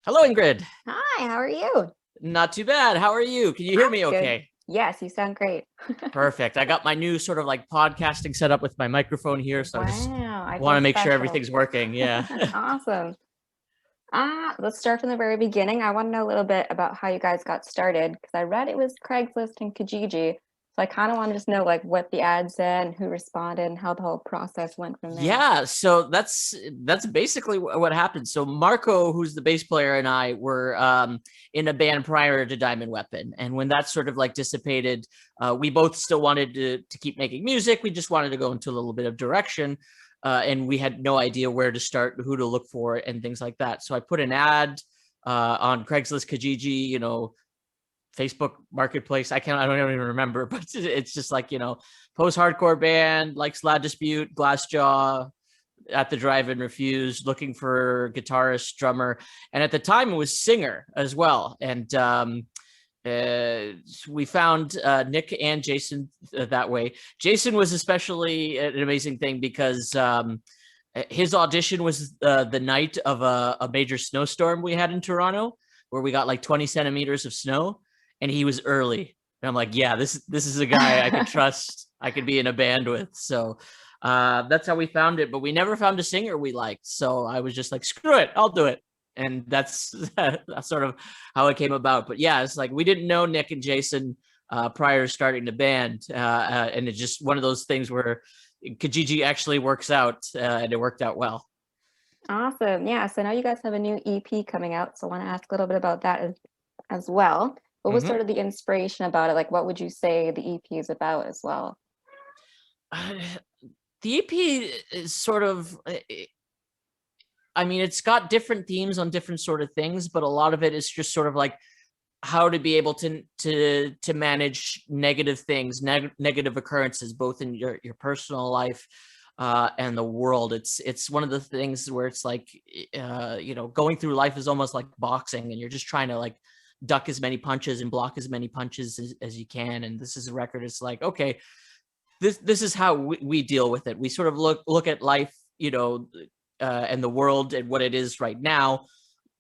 Hello, Ingrid. Hi, how are you? Not too bad. How are you? Can you hear I'm me good. okay? Yes, you sound great. Perfect. I got my new sort of like podcasting set up with my microphone here, so I just Wow, I want feel to make sure special. everything's working. Yeah. Awesome. Let's start from the very beginning. I want to know a little bit about how you guys got started because I read it was Craigslist and Kijiji. So I kind of want to just know like what the ad said and who responded and how the whole process went from there. Yeah, so that's basically what happened. So Marco, who's the bass player, and I were in a band prior to Diamond Weapon, and when that sort of like dissipated, we both still wanted to keep making music. We just wanted to go into a little bit of direction, and we had no idea where to start, who to look for, and things like that. So I put an ad on Craigslist, Kijiji, Facebook Marketplace. I don't even remember, but it's just like, post-hardcore band, like Slad Dispute, Glassjaw, At the Drive-In Refused, looking for guitarist, drummer. And at the time it was singer as well. And we found Nick and Jason that way. Jason was especially an amazing thing because his audition was the night of a major snowstorm we had in Toronto, where we got like 20 centimeters of snow. And he was early. And I'm like, yeah, this is a guy I could trust. I could be in a band with. So that's how we found it. But we never found a singer we liked. So I was just like, screw it, I'll do it. And that's sort of how it came about. But yeah, it's like we didn't know Nick and Jason prior to starting the band. And it's just one of those things where Kijiji actually works out, and it worked out well. Awesome. Yeah, so now you guys have a new EP coming out. So I want to ask a little bit about that as well. What was Mm-hmm. sort of the inspiration about it? Like, what would you say the EP is about as well? The EP is sort of, I mean, it's got different themes on different sort of things, but a lot of it is just sort of like how to be able to manage negative things, negative occurrences, both in your personal life and the world. It's one of the things where it's like, going through life is almost like boxing, and you're just trying to like duck as many punches and block as many punches as you can. And this is a record. It's like, okay, this is how we deal with it. We sort of look at life, and the world and what it is right now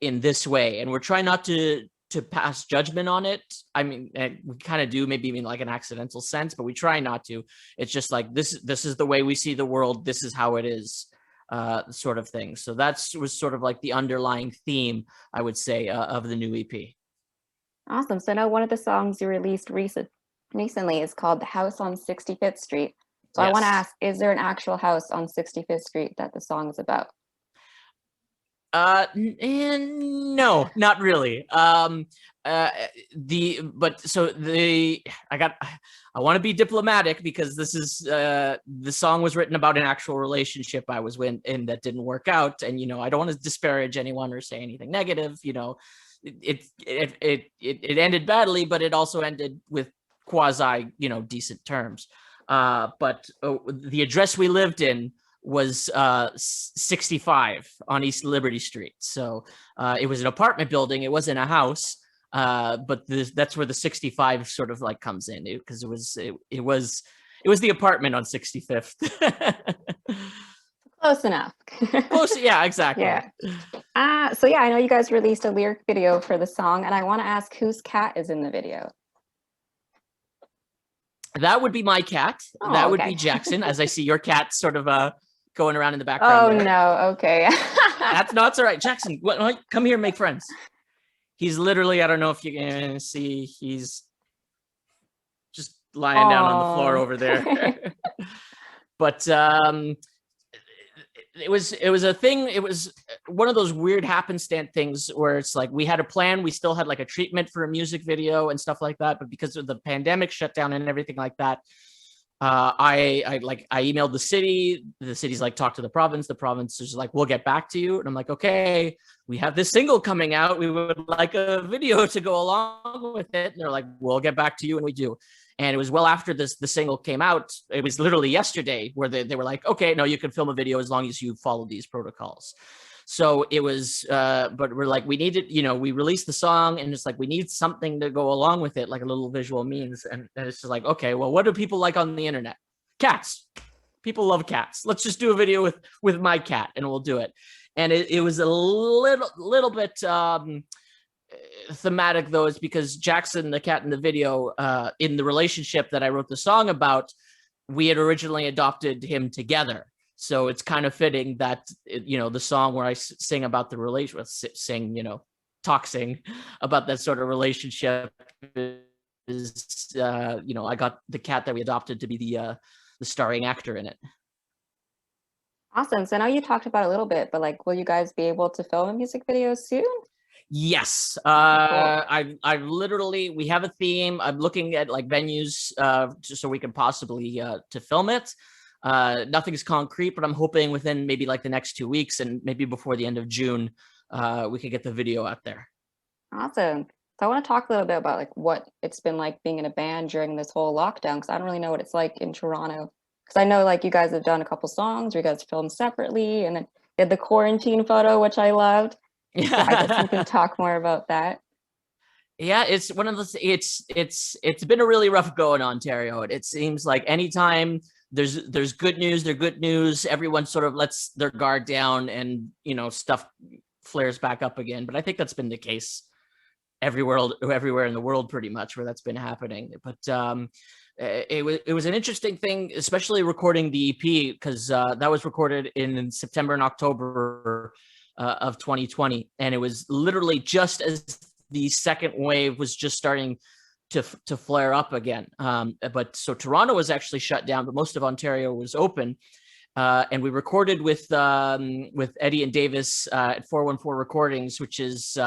in this way, and we're trying not to pass judgment on it. I mean, we kind of do, maybe in like an accidental sense, but we try not to. It's just like this is the way we see the world. This is how it is, sort of thing. So was sort of like the underlying theme, I would say, of the new EP. Awesome. So I know one of the songs you released recently is called The House on 65th Street. So I want to Yes. ask, is there an actual house on 65th Street that the song is about? No, not really. I want to be diplomatic because this is the song was written about an actual relationship I was in that didn't work out, and I don't want to disparage anyone or say anything negative. It ended badly, but it also ended with quasi decent terms. But the address we lived in was 65 on East Liberty Street. So it was an apartment building. It wasn't a house, but that's where the 65 sort of like comes in, because it was the apartment on 65th. Close enough. Close, yeah, exactly. Yeah. So yeah, I know you guys released a lyric video for the song, and I want to ask whose cat is in the video? That would be my cat. Oh, that would okay. be Jackson, as I see your cat sort of going around in the background. Oh, there. no. Okay. That's all right. Jackson, come here and make friends. He's literally, I don't know if you can see, he's just lying down on the floor over there. But it was a thing. It was one of those weird happenstance things where it's like we had a plan. We still had like a treatment for a music video and stuff like that. But because of the pandemic shutdown and everything like that, I emailed the city. The city's like, talk to the province. The province is like, we'll get back to you. And I'm like, okay, we have this single coming out. We would like a video to go along with it. And they're like, we'll get back to you. And we do. And it was well after the single came out. It was literally yesterday where they were like, okay, no, you can film a video as long as you follow these protocols. So it was, but we're like, we needed, we released the song, and it's like, we need something to go along with it, like a little visual means. And it's just like, okay, well, what do people like on the internet? Cats. People love cats. Let's just do a video with my cat, and we'll do it. And it was a little bit thematic, though, is because Jackson, the cat in the video, in the relationship that I wrote the song about, we had originally adopted him together. So it's kind of fitting that, the song where I sing about the relationship, sing about that sort of relationship is, I got the cat that we adopted to be the starring actor in it. Awesome. So now you talked about it a little bit, but like, will you guys be able to film a music video soon? Yes. Cool. I literally, we have a theme. I'm looking at like venues just so we can possibly to film it. Nothing's concrete, but I'm hoping within maybe like the next 2 weeks and maybe before the end of June, we could get the video out there. Awesome. So I want to talk a little bit about like what it's been like being in a band during this whole lockdown, because I don't really know what it's like in Toronto. Because I know like you guys have done a couple songs where you guys filmed separately, and then you had the quarantine photo, which I loved. Yeah, I guess you can talk more about that. Yeah, it's one of those. It's been a really rough go in Ontario. It seems like anytime there's good news, there's good news. Everyone sort of lets their guard down, and stuff flares back up again. But I think that's been the case everywhere in the world, pretty much, where that's been happening. But it was an interesting thing, especially recording the EP, because that was recorded in September and October of 2020, and it was literally just as the second wave was just starting to flare up again. But so Toronto was actually shut down, but most of Ontario was open. And we recorded with Eddie and Davis at 414 Recordings, which is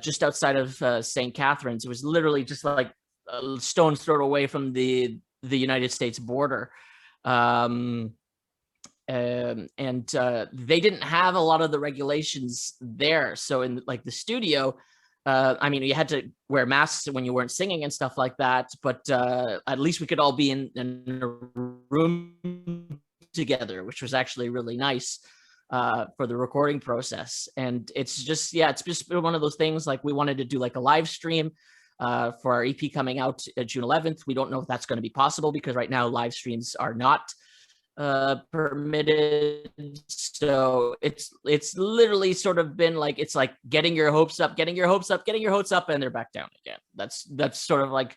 just outside of St. Catharines. It was literally just like a stone's throw away from the United States border. And they didn't have a lot of the regulations there. So in like the studio, you had to wear masks when you weren't singing and stuff like that, but at least we could all be in a room together, which was actually really nice for the recording process. And it's just been one of those things, like we wanted to do like a live stream for our EP coming out June 11th. We don't know if that's going to be possible because right now live streams are not permitted. So it's literally sort of been like, it's like getting your hopes up, and they're back down again. That's sort of like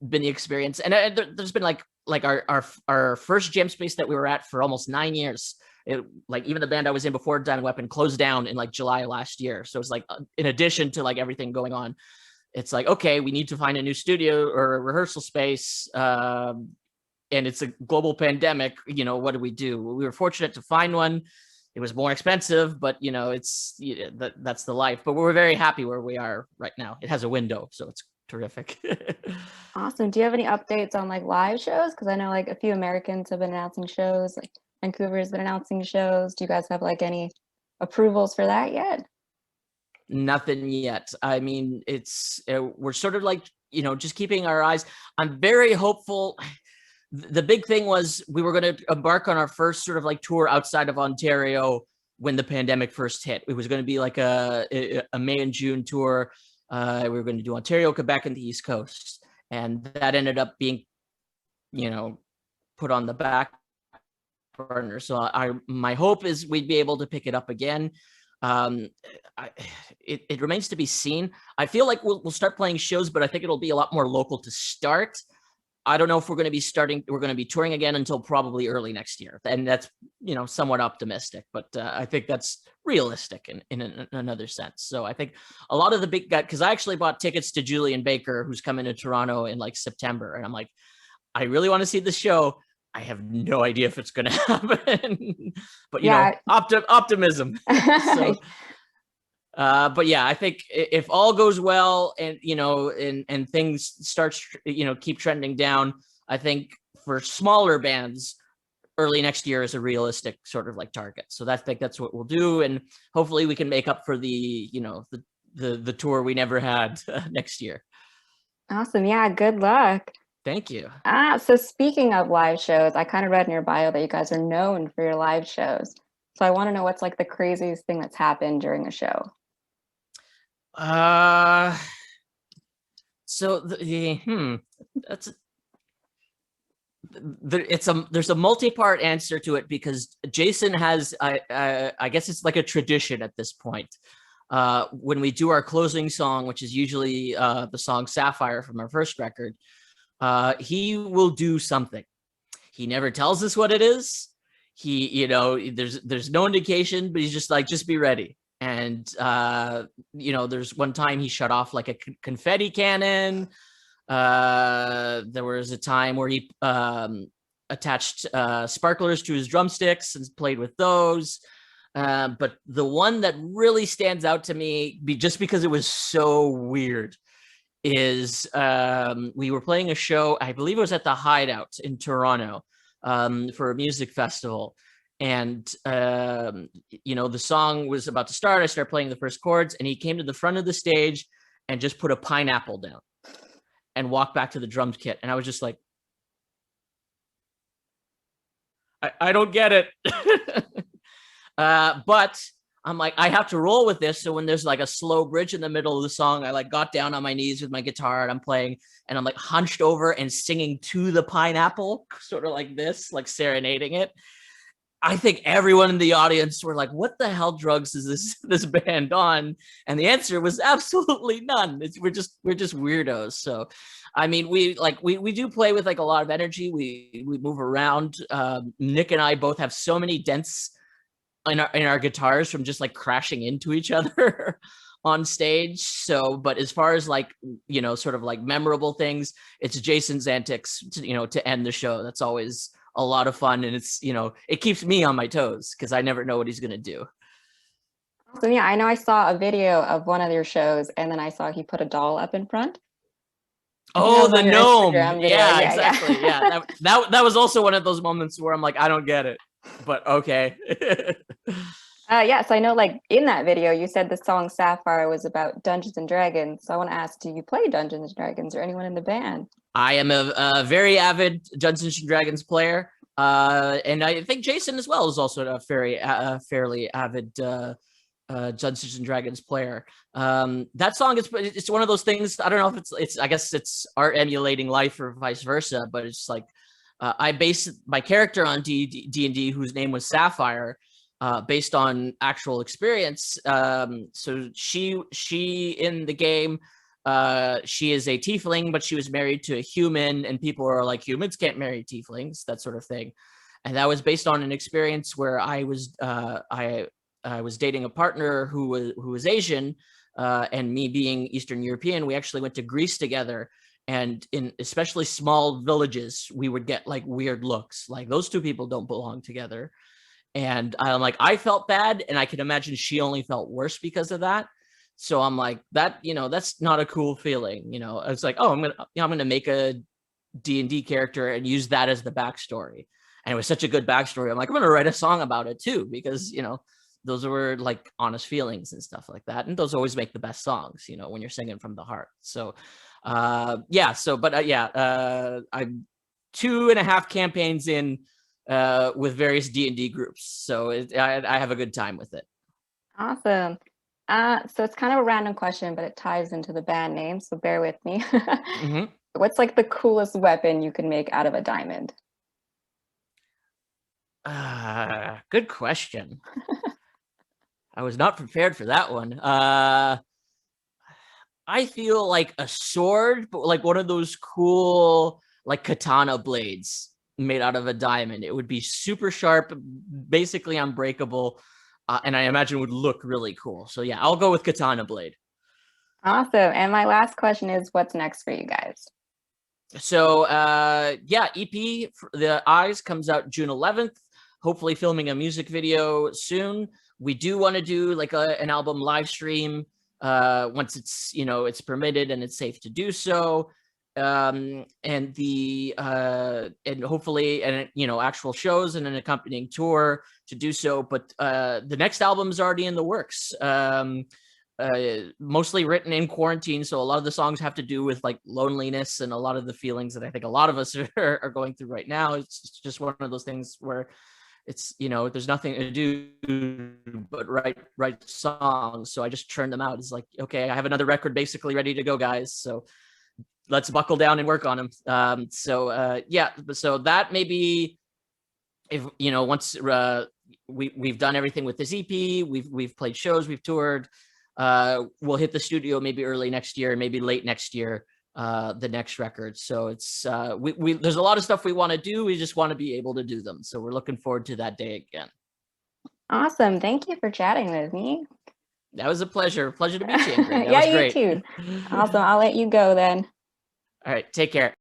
been the experience. And there's been like our first jam space that we were at for almost 9 years. Like even the band I was in before Diamond Weapon closed down in like July last year. So it's like, in addition to like everything going on, it's like, okay, we need to find a new studio or a rehearsal space. And it's a global pandemic. What do we do? We were fortunate to find one. It was more expensive, but that's the life. But we're very happy where we are right now. It has a window, so it's terrific. Awesome. Do you have any updates on like live shows? Because I know like a few Americans have been announcing shows, like Vancouver has been announcing shows. Do you guys have like any approvals for that yet? Nothing yet. I mean, we're sort of like, just keeping our eyes. I'm very hopeful. The big thing was we were going to embark on our first sort of like tour outside of Ontario when the pandemic first hit. It was going to be like a May and June tour. We were going to do Ontario, Quebec, and the East Coast. And that ended up being, put on the back burner. So my hope is we'd be able to pick it up again. It remains to be seen. I feel like we'll start playing shows, but I think it'll be a lot more local to start. I don't know if we're going to be touring again until probably early next year. And that's, somewhat optimistic, but I think that's realistic in another sense. So I think a lot of the big guys, because I actually bought tickets to Julian Baker, who's coming to Toronto in like September. And I'm like, I really want to see the show. I have no idea if it's going to happen, but optimism. So, but yeah, I think if all goes well and, and things start, keep trending down, I think for smaller bands, early next year is a realistic sort of like target. So I think that's what we'll do. And hopefully we can make up for the tour we never had next year. Awesome. Yeah. Good luck. Thank you. So speaking of live shows, I kind of read in your bio that you guys are known for your live shows. So I want to know what's like the craziest thing that's happened during a show. So that's there's a multi-part answer to it, because Jason has, I guess it's like a tradition at this point. When we do our closing song, which is usually the song Sapphire from our first record, he will do something. He never tells us what it is. He, there's no indication, but he's just like, just be ready. And there's one time he shut off like a confetti cannon. There was a time where he attached sparklers to his drumsticks and played with those. But the one that really stands out to me, just because it was so weird, is we were playing a show, I believe it was at the Hideout in Toronto, for a music festival. And, the song was about to start. I started playing the first chords, and he came to the front of the stage and just put a pineapple down and walked back to the drum kit. And I was just like, I don't get it. But I'm like, I have to roll with this. So when there's like a slow bridge in the middle of the song, I like got down on my knees with my guitar and I'm playing, and I'm like hunched over and singing to the pineapple, sort of like this, like serenading it. I think everyone in the audience were like, what the hell drugs is this band on? And the answer was absolutely none. We're just weirdos. So, I mean, we do play with like a lot of energy. We move around. Nick and I both have so many dents in our guitars from just like crashing into each other on stage. So, but as far as like, sort of like memorable things, it's Jason's antics to end the show. That's always a lot of fun. And it's, it keeps me on my toes because I never know what he's going to do. So yeah, I know I saw a video of one of your shows, and then I saw he put a doll up in front. Oh, the gnome. Yeah, exactly. Yeah. That was also one of those moments where I'm like, I don't get it, but okay. Yeah, so I know like in that video, you said the song Sapphire was about Dungeons and Dragons. So I want to ask, do you play Dungeons and Dragons, or anyone in the band? I am a very avid Dungeons and Dragons player. And I think Jason as well is also a fairly avid Dungeons and Dragons player. That song it's one of those things. I don't know if it's I guess it's art emulating life or vice versa, but it's like I based my character on D&D, whose name was Sapphire, based on actual experience. So she in the game, she is a tiefling, but she was married to a human, and people are like, humans can't marry tieflings, that sort of thing. And that was based on an experience where I was dating a partner who was Asian, and me being Eastern European. We actually went to Greece together, and in especially small villages, we would get like weird looks, like those two people don't belong together. And I'm like, I felt bad, and I can imagine she only felt worse because of that. So I'm like, that's not a cool feeling. It's like, oh, I'm gonna make a D&D character and use that as the backstory. And it was such a good backstory. I'm like, I'm gonna write a song about it too, because those were like honest feelings and stuff like that. And those always make the best songs, when you're singing from the heart. So I'm 2.5 campaigns in with various D&D groups. So I have a good time with it. Awesome. So it's kind of a random question, but it ties into the band name, so bear with me. Mm-hmm. What's like the coolest weapon you can make out of a diamond? Good question. I was not prepared for that one. I feel like a sword, but like one of those cool like katana blades made out of a diamond. It would be super sharp, basically unbreakable. And I imagine would look really cool. So yeah, I'll go with katana blade. Awesome. And my last question is, what's next for you guys? So EP The Eyes comes out June 11th. Hopefully filming a music video soon. We do want to do like an album live stream once it's permitted and it's safe to do so. And hopefully actual shows and an accompanying tour to do so. But the next album is already in the works, mostly written in quarantine, so a lot of the songs have to do with like loneliness and a lot of the feelings that I think a lot of us are going through right now. It's just one of those things where it's there's nothing to do but write songs. So I just churned them out. It's like, okay, I have another record basically ready to go, guys. So let's buckle down and work on them. Yeah, so that maybe, if once we've done everything with this EP, we've played shows, we've toured, we'll hit the studio maybe early next year, maybe late next year, the next record. So it's there's a lot of stuff we want to do. We just want to be able to do them. So we're looking forward to that day again. Awesome. Thank you for chatting with me. That was a pleasure. Pleasure to meet you, Ingrid. That Yeah, was you great. too. Awesome. I'll let you go then. All right. Take care.